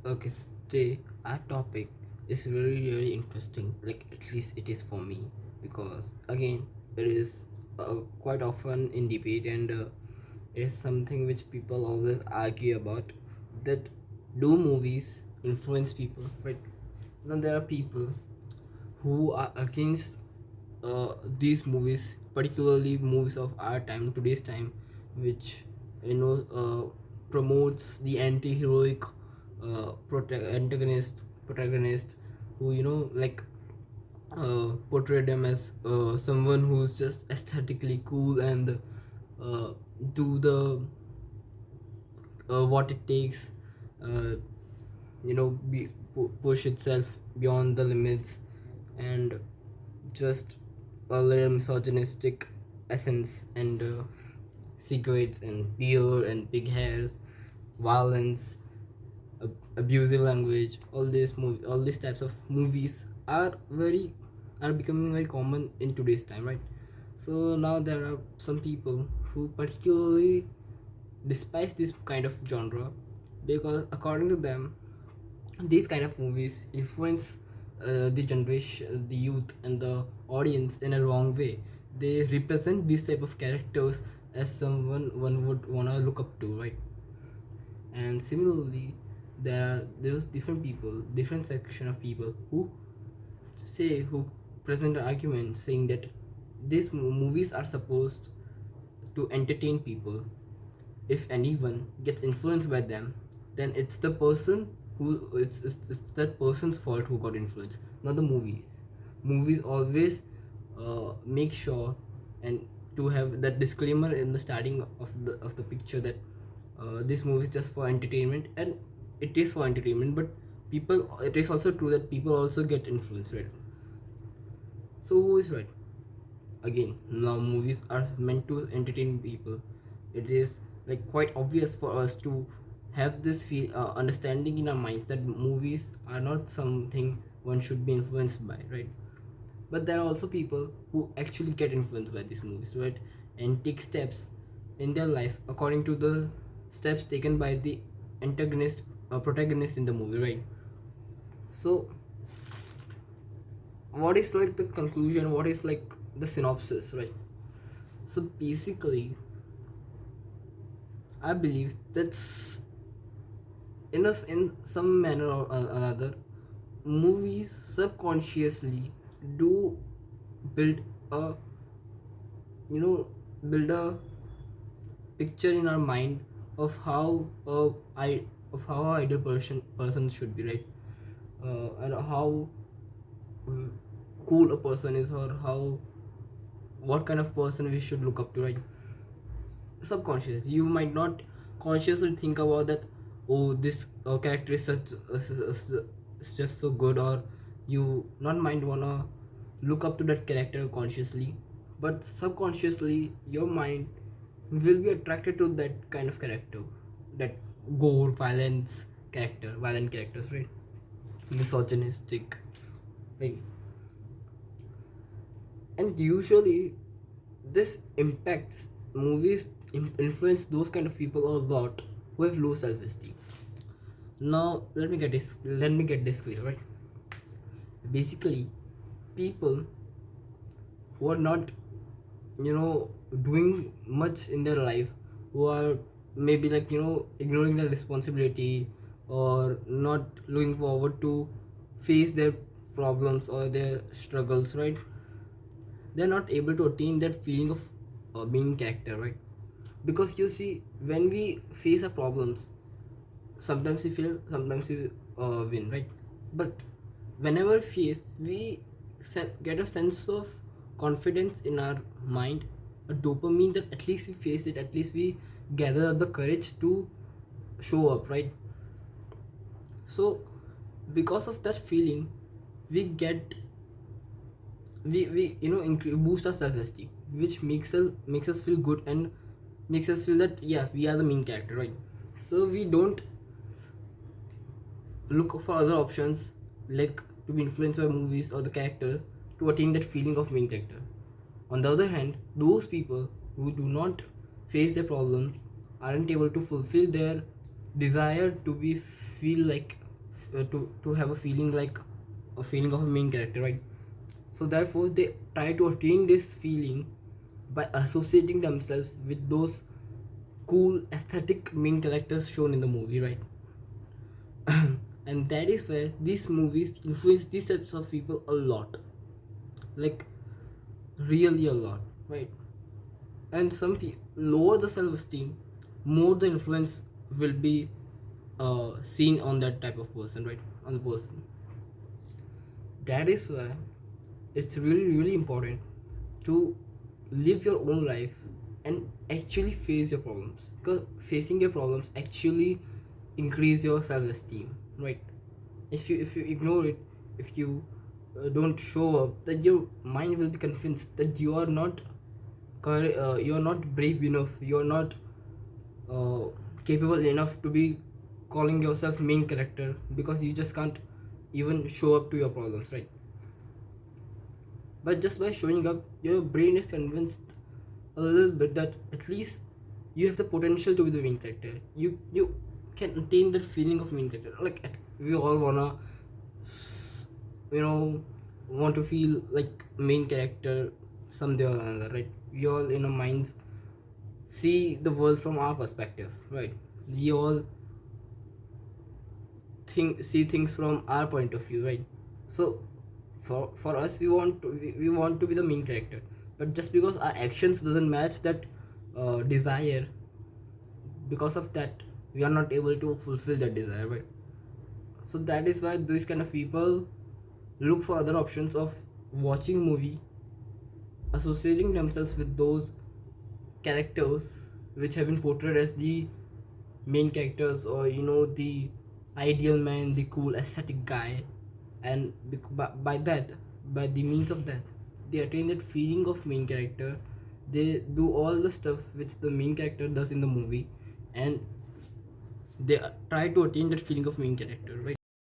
Okay, today our topic is very interesting. Like at least it is for me, because again it is quite often in debate, and it is something which people always argue about. That do movies influence people? Right now, there are people who are against these movies, particularly movies of our time, today's time, which you know promotes the anti-heroic protagonist who portray them as someone who's just aesthetically cool and do the what it takes, uh, push itself beyond the limits, and just a little misogynistic essence, and cigarettes and beer and big hairs, violence, abusive language. All these types of movies are becoming very common in today's time, right? So now there are some people who particularly despise this kind of genre, because according to them these kind of movies influence the generation, the youth and the audience in a wrong way. They represent these type of characters as someone one would wanna look up to, right? And similarly, there's different people, different section of people who present an argument saying that these movies are supposed to entertain people. If anyone gets influenced by them, then it's the person it's that person's fault who got influenced, not the movies always make sure and to have that disclaimer in the starting of the picture that this movie is just for entertainment, and it is for entertainment, but people it is also true that people also get influenced, right? So who is right? Again, now movies are meant to entertain people. It is like quite obvious for us to have this understanding in our minds that movies are not something one should be influenced by, right? But there are also people who actually get influenced by these movies, right? And take steps in their life according to the steps taken by the antagonist protagonist in the movie, right? So what is like the conclusion, what is like the synopsis, right? So basically, I believe that's in some manner or another, movies subconsciously do build a you know build a picture in our mind of how I of how an ideal person should be, right? And how uh, cool a person is, or how what kind of person we should look up to, right? Subconscious, you might not consciously think about that. Oh, this character is is just so good, or you not mind wanna look up to that character consciously, but subconsciously your mind will be attracted to that kind of character, that gore violent characters, right? Misogynistic, right? And usually this impacts movies influence those kind of people a lot who have low self-esteem. Now let me get this clear, right? Basically, people who are not doing much in their life, who are maybe ignoring their responsibility, or not looking forward to face their problems or their struggles, right? They're not able to attain that feeling of being character, right? Because you see, when we face our problems, sometimes we fail, sometimes we win, right? But whenever faced, we get a sense of confidence in our mind, a dopamine, that at least we face it, at least we gather up the courage to show up, right? So because of that feeling, we get we boost our self-esteem, which makes us feel good, and makes us feel that yeah, we are the main character, right? So we don't look for other options, like to be influenced by movies or the characters, to attain that feeling of main character. On the other hand, those people who do not face their problems aren't able to fulfill their desire to be feel like to have a feeling like a feeling of a main character, right? So therefore they try to attain this feeling by associating themselves with those cool aesthetic main characters shown in the movie, right? And that is where these movies influence these types of people a lot, like really a lot, right? And some people lower the self-esteem, more the influence will be seen on that type of person, right? On the person. That is why it's really really important to live your own life and actually face your problems, because facing your problems actually increase your self-esteem, right? If you ignore it, if you don't show up, then your mind will be convinced that you are not you are not brave enough, you are not uh, capable enough to be calling yourself main character, because you just can't even show up to your problems, right? But just by showing up, your brain is convinced a little bit that at least you have the potential to be the main character. You can attain that feeling of main character. Like we all wanna, you know, want to feel like main character someday or another, right? We all in our minds see the world from our perspective, right? We all see things from our point of view, right? So for us, we want to be the main character, but just because our actions doesn't match that desire, because of that we are not able to fulfill that desire, right? So that is why these kind of people look for other options of watching movie, associating themselves with those characters which have been portrayed as the main characters, or the ideal man, the cool aesthetic guy. And by that, by the means of that, they attain that feeling of main character. They do all the stuff which the main character does in the movie, and they try to attain that feeling of main character, right?